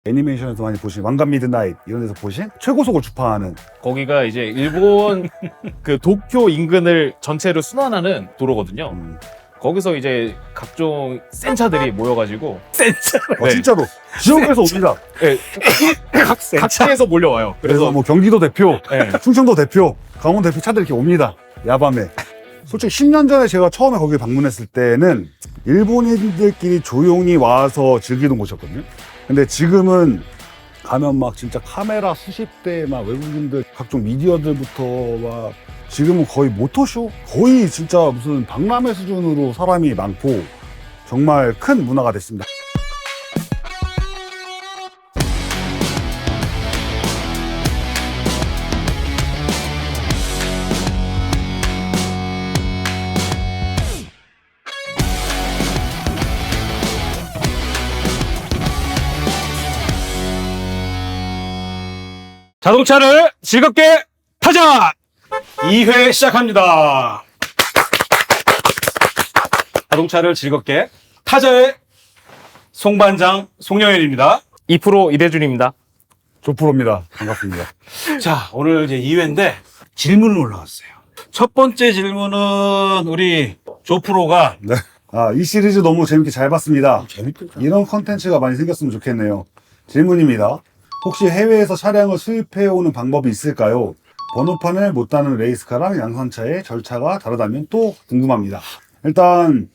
애니메이션에서 많이 보신 왕관 미드나잇 이런 데서 보신 최고속을 주파하는 거기가 이제 일본 그 도쿄 인근을 전체로 순환하는 도로거든요. 거기서 이제 각종 센 차들이 모여가지고 센 차. 네. 진짜로 지역에서 옵니다. 네. 각지에서 몰려와요. 그래서 뭐 경기도 대표, 네. 충청도 대표, 강원 대표 차들이 이렇게 옵니다. 야밤에. 솔직히 10년 전에 제가 처음에 거기 방문했을 때는 일본인들끼리 조용히 와서 즐기는 곳이었거든요. 근데 지금은 가면 막 진짜 카메라 수십 대 막 외국인들 각종 미디어들부터 막 지금은 거의 모터쇼? 거의 진짜 무슨 박람회 수준으로 사람이 많고 정말 큰 문화가 됐습니다. 자동차를 즐겁게 타자! 2회 시작합니다. 자동차를 즐겁게 타자의 송반장 송영현입니다. 2% 이대준입니다. 조프로입니다. 반갑습니다. 자, 오늘 이제 2회인데 질문이 올라왔어요. 첫 번째 질문은 우리 조프로가 네. 이 시리즈 너무 재밌게 잘 봤습니다. 재밌겠다. 이런 컨텐츠가 많이 생겼으면 좋겠네요. 질문입니다. 혹시 해외에서 차량을 수입해오는 방법이 있을까요? 번호판을 못 따는 레이스카랑 양산차의 절차가 다르다면 또 궁금합니다. 일단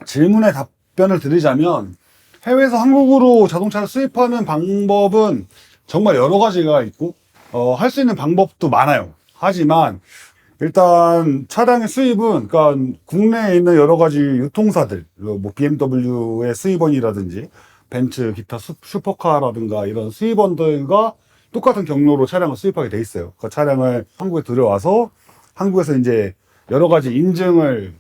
질문에 답변을 드리자면 해외에서 한국으로 자동차를 수입하는 방법은 정말 여러 가지가 있고 할 수 있는 방법도 많아요. 하지만 일단 차량의 수입은 그러니까 국내에 있는 여러 가지 유통사들 뭐 BMW의 수입원이라든지 벤츠, 기타 슈퍼카라든가 이런 수입원들과 똑같은 경로로 차량을 수입하게 돼 있어요. 그 차량을 한국에 들여와서 한국에서 이제 여러 가지 인증을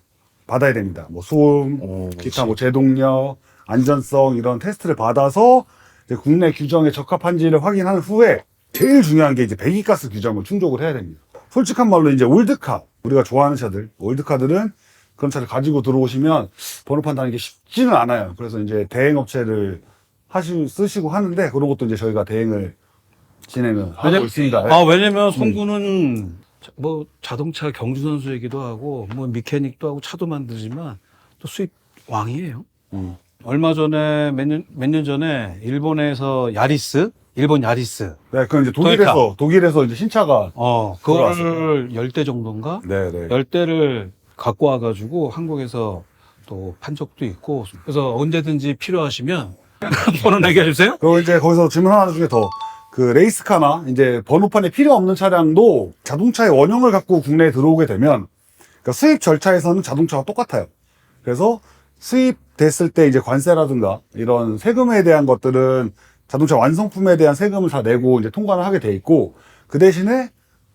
받아야 됩니다. 뭐 소음, 기타 뭐 제동력, 안전성 이런 테스트를 받아서 이제 국내 규정에 적합한지를 확인한 후에 제일 중요한 게 이제 배기가스 규정을 충족을 해야 됩니다. 솔직한 말로 이제 올드카, 우리가 좋아하는 차들, 올드카들은 그런 차를 가지고 들어오시면 번호판 다는 게 쉽지는 않아요. 그래서 이제 대행업체를 쓰시고 하는데 그런 것도 이제 저희가 대행을 진행을 하고 있습니다. 왜냐면 송구는 뭐 자동차 경주 선수이기도 하고 뭐 미케닉도 하고 차도 만들지만 또 수입 왕이에요. 얼마 전에 몇 년 전에 일본에서 일본 야리스. 네, 그건 이제 토요타. 독일에서 이제 신차가 그거를 10대 정도인가? 네네. 10대를 갖고 와가지고 한국에서 또 판 적도 있고 그래서 언제든지 필요하시면 번호 얘기해 주세요. 그리고 이제 거기서 질문 하나 중에 더 그 레이스카나 이제 번호판에 필요 없는 차량도 자동차의 원형을 갖고 국내에 들어오게 되면 그러니까 수입 절차에서는 자동차와 똑같아요. 그래서 수입됐을 때 이제 관세라든가 이런 세금에 대한 것들은 자동차 완성품에 대한 세금을 다 내고 이제 통과를 하게 돼 있고 그 대신에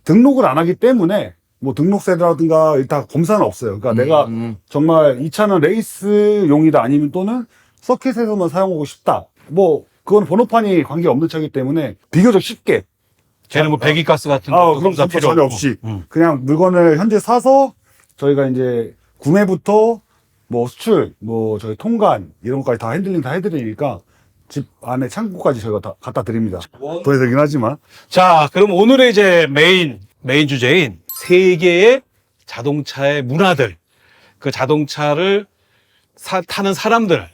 등록을 안 하기 때문에 뭐 등록세라든가 일단 검사는 없어요. 그러니까 내가 정말 이 차는 레이스용이다 아니면 또는 서킷에서만 사용하고 싶다. 뭐 그건 번호판이 관계없는 차이기 때문에 비교적 쉽게 걔는 뭐 배기가스 같은 거 그럼 검사 검사 필요 전혀 없고. 없이 그냥 물건을 현재 사서 저희가 이제 구매부터 뭐 수출, 뭐 저희 통관 이런 것까지 다 핸들링 다 해드리니까 집 안에 창고까지 저희가 다 갖다 드립니다. 더 되긴 하지만 자, 그럼 오늘의 이제 메인 주제인 세계의 자동차의 문화들, 그 자동차를 타는 사람들,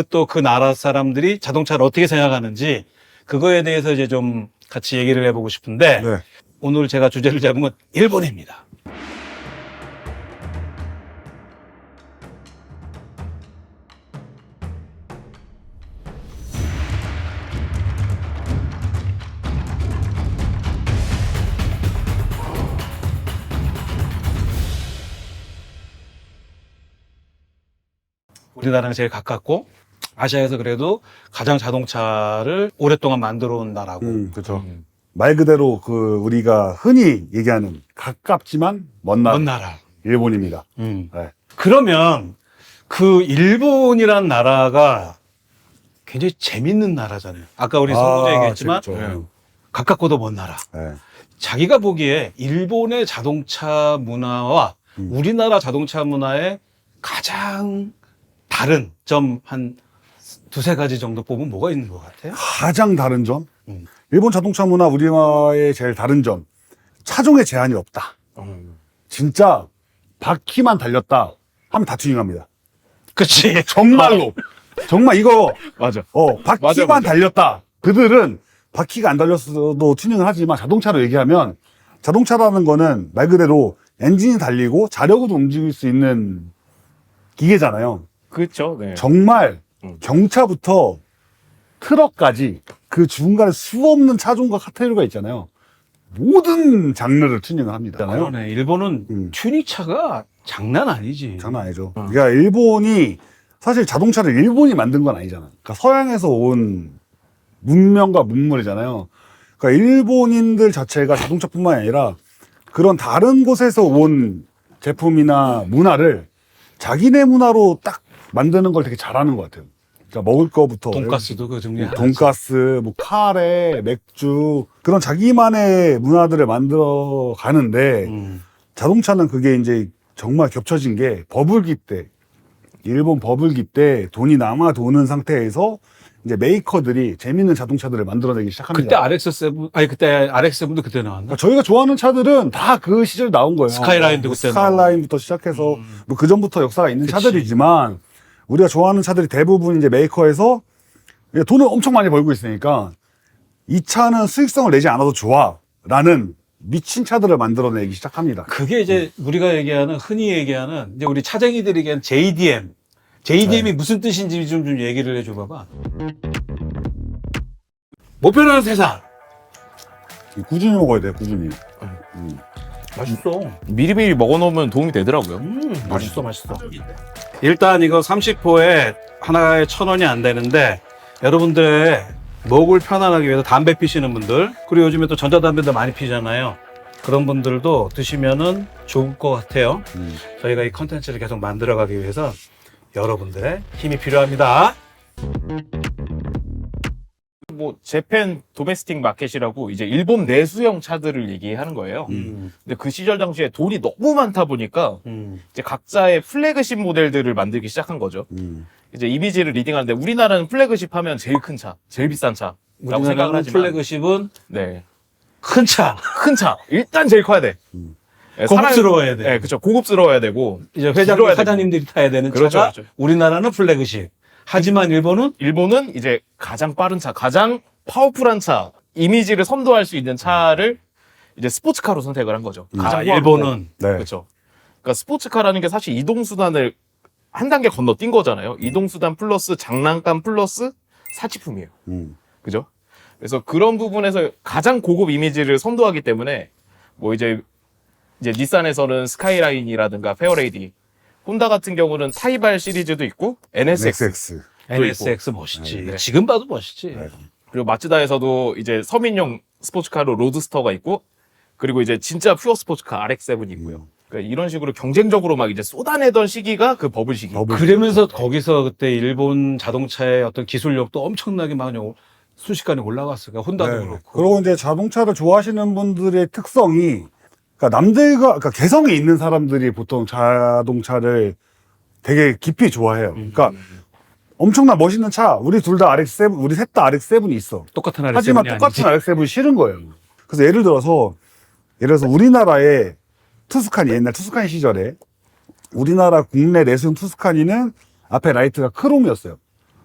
또 그 나라 사람들이 자동차를 어떻게 생각하는지 그거에 대해서 이제 좀 같이 얘기를 해보고 싶은데 네. 오늘 제가 주제를 잡으면 일본입니다. 우리나라랑 제일 가깝고 아시아에서 그래도 가장 자동차를 오랫동안 만들어 온 나라고. 그렇죠. 말 그대로 그 우리가 흔히 얘기하는 가깝지만 먼 나라 먼 나라. 일본입니다. 음. 네. 그러면 그 일본이란 나라가 굉장히 재밌는 나라잖아요. 아까 우리 성우자 얘기했지만 재밌죠. 가깝고도 먼 나라. 네. 자기가 보기에 일본의 자동차 문화와 우리나라 자동차 문화의 가장 다른 점 한 두세 가지 정도 뽑으면 뭐가 있는 것 같아요? 가장 다른 점, 음. 일본 자동차 문화 우리와의 제일 다른 점, 차종에 제한이 없다. 진짜 바퀴만 달렸다 하면 다 튜닝합니다. 그치. 정말로. 정말 이거 맞아. 바퀴만 맞아. 달렸다. 그들은 바퀴가 안 달렸어도 튜닝을 하지만 자동차로 얘기하면 자동차라는 거는 말 그대로 엔진이 달리고 자력으로 움직일 수 있는 기계잖아요. 그렇죠. 네. 정말 음. 경차부터 트럭까지 그 중간에 수없는 차종과 카테고리가 있잖아요. 모든 장르를 튜닝을 합니다. 그러네. 일본은 튜닝차가 장난 아니지. 장난 아니죠. 그러니까 일본이 사실 자동차를 일본이 만든 건 아니잖아. 그러니까 서양에서 온 문명과 문물이잖아요. 그러니까 일본인들 자체가 자동차뿐만 아니라 그런 다른 곳에서 온 제품이나 문화를 자기네 문화로 딱 만드는 걸 되게 잘하는 것 같아요. 그러니까 먹을 거부터 돈가스도 그 중에 하나지. 돈가스, 뭐 카레, 맥주 그런 자기만의 문화들을 만들어 가는데 자동차는 그게 이제 정말 겹쳐진 게 버블기 때 일본 버블기 때 돈이 남아 도는 상태에서 이제 메이커들이 재밌는 자동차들을 만들어내기 시작합니다. 그때 RX7, 아니 그때 RX7도 그때 나왔나? 그러니까 저희가 좋아하는 차들은 다 그 시절 나온 거예요. 스카이라인도 뭐 그때 스카이라인부터 시작해서 뭐 그 전부터 역사가 있는 그치. 차들이지만 우리가 좋아하는 차들이 대부분 이제 메이커에서 돈을 엄청 많이 벌고 있으니까 이 차는 수익성을 내지 않아도 좋아라는 미친 차들을 만들어내기 시작합니다. 그게 이제 우리가 얘기하는 흔히 얘기하는 이제 우리 차쟁이들이 얘기하는 JDM. JDM이 무슨 뜻인지 좀 얘기를 해줘 봐봐. 못 변하는 세상. 꾸준히 먹어야 돼요, 꾸준히. 맛있어. 미리미리 먹어놓으면 도움이 되더라고요. 맛있어. 일단 이거 30호에 하나에 1,000원이 안 되는데 여러분들 목을 편안하게 위해서 담배 피시는 분들 그리고 요즘에 또 전자담배도 많이 피잖아요. 그런 분들도 드시면은 좋을 것 같아요. 저희가 이 컨텐츠를 계속 만들어가기 위해서 여러분들의 힘이 필요합니다. 뭐 재팬 도메스틱 마켓이라고 이제 일본 내수형 차들을 얘기하는 거예요. 근데 그 시절 당시에 돈이 너무 많다 보니까 이제 각자의 플래그십 모델들을 만들기 시작한 거죠. 이제 이미지를 리딩하는데 우리나라는 플래그십 하면 제일 큰 차, 제일 비싼 차라고 생각을 우리나라는 하지만 플래그십은 네. 큰 차, 큰 차. 일단 제일 커야 돼. 네, 고급스러워야 돼. 네, 그렇죠. 고급스러워야 되고 이제 길어야 되고. 사장님들이 타야 되는 그렇죠, 차가 그렇죠. 우리나라는 플래그십. 하지만 일본은 일본은 이제 가장 빠른 차, 가장 파워풀한 차, 이미지를 선도할 수 있는 차를 이제 스포츠카로 선택을 한 거죠. 가장 일본은 네. 그렇죠. 그러니까 스포츠카라는 게 사실 이동수단을 한 단계 건너뛴 거잖아요. 이동수단 플러스 장난감 플러스 사치품이에요. 그죠? 그래서 그런 부분에서 가장 고급 이미지를 선도하기 때문에 뭐 이제 닛산에서는 스카이라인이라든가 페어레이디, 혼다 같은 경우는 타이발 시리즈도 있고 NSX NSX. NSX 멋있지. 네. 지금 봐도 멋있지. 네. 그리고 마츠다에서도 이제 서민용 스포츠카로 로드스터가 있고 그리고 이제 진짜 퓨어 스포츠카 RX7이 있고요. 그러니까 이런 식으로 경쟁적으로 막 이제 쏟아내던 시기가 그 버블 시기. 그러면서 거기서 그때 일본 자동차의 어떤 기술력도 엄청나게 많이 순식간에 올라갔어요. 혼다도 네. 그렇고. 그리고 이제 자동차를 좋아하시는 분들의 특성이 그러니까 그러니까 개성이 있는 사람들이 보통 자동차를 되게 깊이 좋아해요. 그러니까 엄청나 멋있는 차, 우리 둘 다 RX7, 우리 셋 다 RX7이 있어. 똑같은 RX7이 하지만 똑같은 RX7이 싫은 거예요. 그래서 예를 들어서 우리나라의 투스카니, 옛날 투스카니 시절에 우리나라 국내 내수용 투스카니는 앞에 라이트가 크롬이었어요.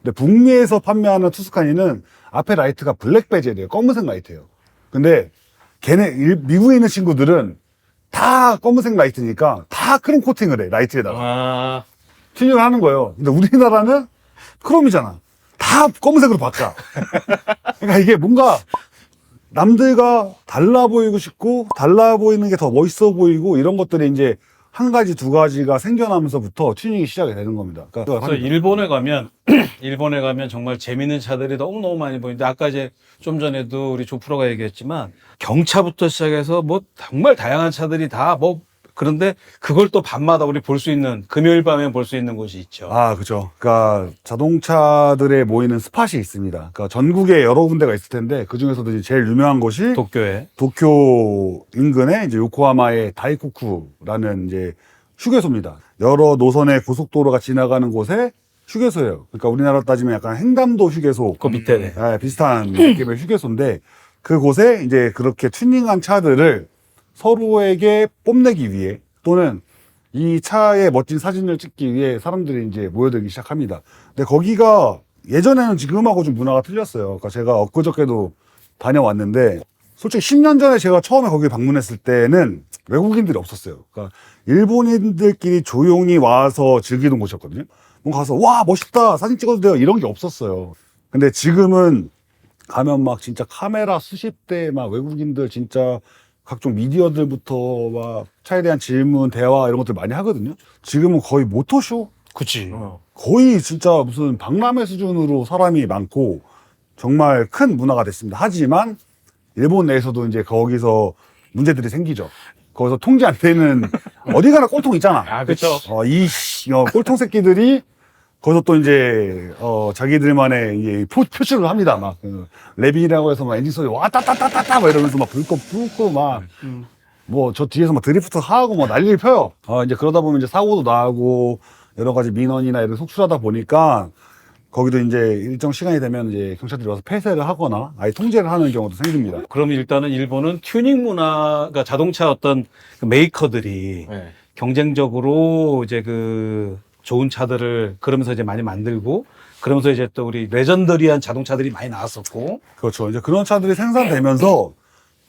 근데 북미에서 판매하는 투스카니는 앞에 라이트가 블랙 베젤이에요. 검은색 라이트예요. 근데 미국에 있는 친구들은 다 검은색 라이트니까 다 크롬 코팅을 해, 라이트에다가. 아, 튜닝을 하는 거예요. 근데 우리나라는 크롬이잖아. 다 검은색으로 바꿔. 그러니까 이게 뭔가 남들과 달라 보이고 싶고 달라 보이는 게 더 멋있어 보이고 이런 것들이 이제 한 가지 두 가지가 생겨나면서부터 튜닝이 시작이 되는 겁니다. 그래서 일본에 가면 정말 재밌는 차들이 너무너무 많이 보이는데 아까 이제 좀 전에도 우리 조프로가 얘기했지만 경차부터 시작해서 뭐 정말 다양한 차들이 다 뭐 그런데 그걸 또 밤마다 우리 볼 수 있는 금요일 밤에 볼 수 있는 곳이 있죠. 아, 그죠. 그러니까 자동차들에 모이는 스팟이 있습니다. 그러니까 전국에 여러 군데가 있을 텐데 그 중에서도 이제 제일 유명한 곳이 도쿄에. 도쿄 인근에 이제 요코하마의 다이코쿠라는 이제 휴게소입니다. 여러 노선의 고속도로가 지나가는 곳에 휴게소예요. 그러니까 우리나라 따지면 약간 횡담도 휴게소. 그 밑에. 네, 비슷한 느낌의 휴게소인데 그곳에 이제 그렇게 튜닝한 차들을 서로에게 뽐내기 위해 또는 이 차의 멋진 사진을 찍기 위해 사람들이 이제 모여들기 시작합니다. 근데 거기가 예전에는 지금하고 좀 문화가 틀렸어요. 그러니까 제가 엊그저께도 다녀왔는데 솔직히 10년 전에 제가 처음에 거기 방문했을 때는 외국인들이 없었어요. 그러니까 일본인들끼리 조용히 와서 즐기는 곳이었거든요. 뭔가 가서 와 멋있다 사진 찍어도 돼요 이런 게 없었어요. 근데 지금은 가면 막 진짜 카메라 수십 대 막 외국인들 진짜 각종 미디어들부터 막 차에 대한 질문, 대화 이런 것들 많이 하거든요. 지금은 거의 모토쇼? 그치. 거의 진짜 무슨 박람회 수준으로 사람이 많고 정말 큰 문화가 됐습니다. 하지만 일본 내에서도 이제 거기서 문제들이 생기죠. 거기서 통제 안 되는 어디 가나 꼴통 있잖아. 아, 그쵸. 꼴통 새끼들이 거기서 또 이제 자기들만의 이제 표출을 합니다. 막 랩이라고 해서 막 엔진 소리 와따따따따따 막 이러면서 막 불꽃 불고 막 뭐 저 뒤에서 막 드리프트 하고 막 난리를 펴요. 이제 그러다 보면 이제 사고도 나고 여러 가지 민원이나 이런 속출하다 보니까 거기도 이제 일정 시간이 되면 이제 경찰들이 와서 폐쇄를 하거나 아예 통제를 하는 경우도 생깁니다. 그럼 일단은 일본은 튜닝 문화가 자동차 어떤 그 메이커들이 네. 경쟁적으로 이제 그 좋은 차들을 그러면서 이제 많이 만들고 그러면서 이제 또 우리 레전더리한 자동차들이 많이 나왔었고 그렇죠. 이제 그런 차들이 생산되면서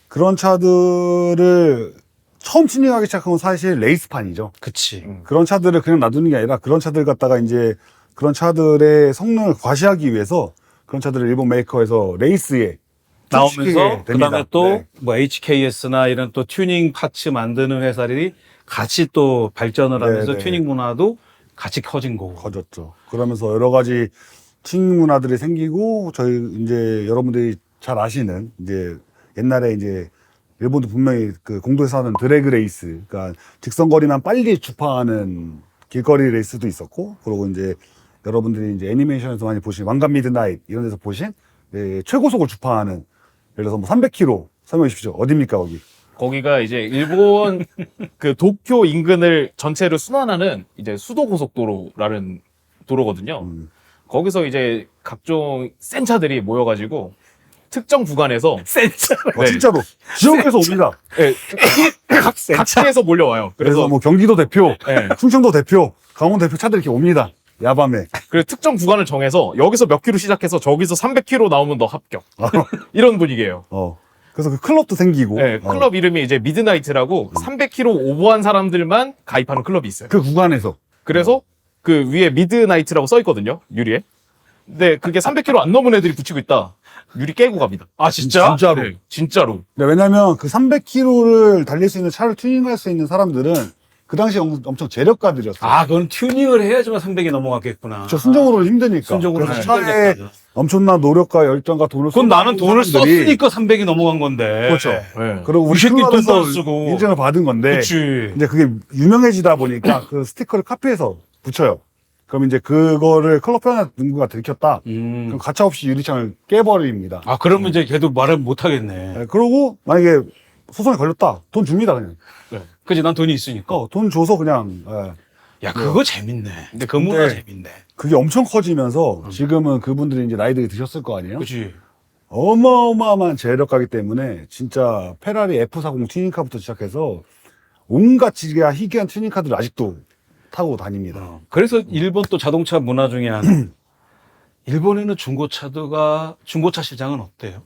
그런 차들을 처음 튜닝하기 시작한 건 사실 레이스판이죠. 그치. 그런 차들을 그냥 놔두는 게 아니라 그런 차들 갖다가 이제 그런 차들의 성능을 과시하기 위해서 그런 차들을 일본 메이커에서 레이스에 나오면서 됩니다. 그다음에 또 네. 뭐 HKS나 이런 또 튜닝 파츠 만드는 회사들이 같이 또 발전을 하면서 네, 네. 튜닝 문화도 같이 커진 거고. 커졌죠. 그러면서 여러 가지 튜닝 문화들이 생기고 저희 이제 여러분들이 잘 아시는 이제 옛날에 이제 일본도 분명히 그 공도에서 하는 드래그 레이스, 그러니까 직선거리만 빨리 주파하는 길거리 레이스도 있었고, 그리고 이제 여러분들이 이제 애니메이션에서 많이 보신 왕관 미드나잇 이런 데서 보신 최고속을 주파하는 예를 들어서 뭐 300km 설명해 주십시오. 어디입니까 거기? 거기가 이제 일본 그 도쿄 인근을 전체를 순환하는 이제 수도고속도로라는 도로거든요. 거기서 이제 각종 센 차들이 모여가지고 특정 구간에서 센 차. 네. 진짜로 지역에서 옵니다. 네, 각지에서 몰려와요. 그래서 그래서 뭐 경기도 대표, 네. 충청도 대표, 강원도 대표 차들이 이렇게 옵니다. 야밤에. 그래서 특정 구간을 정해서 여기서 몇 킬로 시작해서 저기서 300km 나오면 너 합격. 이런 분위기예요. 그래서 그 클럽도 생기고. 네, 클럽 이름이 이제 미드나이트라고 300km 오버한 사람들만 가입하는 클럽이 있어요. 그 구간에서. 그래서 그 위에 미드나이트라고 써 있거든요. 유리에. 근데 그게 300km 안 넘은 애들이 붙이고 있다. 유리 깨고 갑니다. 아 진짜? 진짜로. 네, 진짜로. 네, 왜냐면 그 300km를 달릴 수 있는 차를 튜닝할 수 있는 사람들은 그 당시에 엄청 재력가들이었어요. 아 그건 튜닝을 해야지만 300이 넘어갔겠구나. 저 순정으로는 힘드니까. 순정으로는 그래서 차에 힘들겠다. 엄청난 노력과 열정과 돈을 그건 나는 쏟아붓는 돈을 사람들이 썼으니까 300이 넘어간 건데. 그렇죠. 네. 그리고 우리 이 새끼 돈도 클럽에서 안 쓰고. 인증을 받은 건데 그치. 이제 그게 유명해지다 보니까 그 스티커를 카피해서 붙여요. 그럼 이제 그거를 클럽 편에 누군가 들켰다. 그럼 가차없이 유리창을 깨버립니다. 아 그러면 이제 걔도 말을 못 하겠네. 네, 그러고 만약에 소송에 걸렸다. 돈 줍니다 그냥. 그지 난 돈이 있으니까. 돈 줘서 그냥. 야 그거 재밌네. 근데 그 문화 재밌네. 그게 엄청 커지면서 지금은 그분들이 이제 나이들이 드셨을 거 아니에요? 그지. 어마어마한 재력가기 때문에 진짜 페라리 F40 튜닝카부터 시작해서 온갖 지가 희귀한 튜닝카들을 아직도 타고 다닙니다. 그래서 일본 또 자동차 문화 중에 하나. 일본에는 중고차 시장은 어때요?